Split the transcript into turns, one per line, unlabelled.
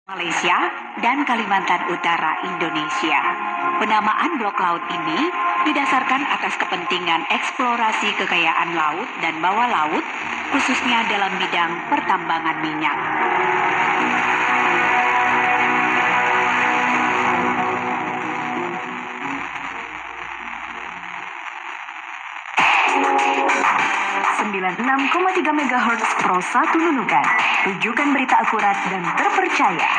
Malaysia dan Kalimantan Utara, Indonesia. Penamaan blok laut ini didasarkan atas kepentingan eksplorasi kekayaan laut dan bawah laut, khususnya dalam bidang pertambangan minyak. ...96,3 MHz Pro 1 Nunukan. Tujukan berita akurat dan terpercaya.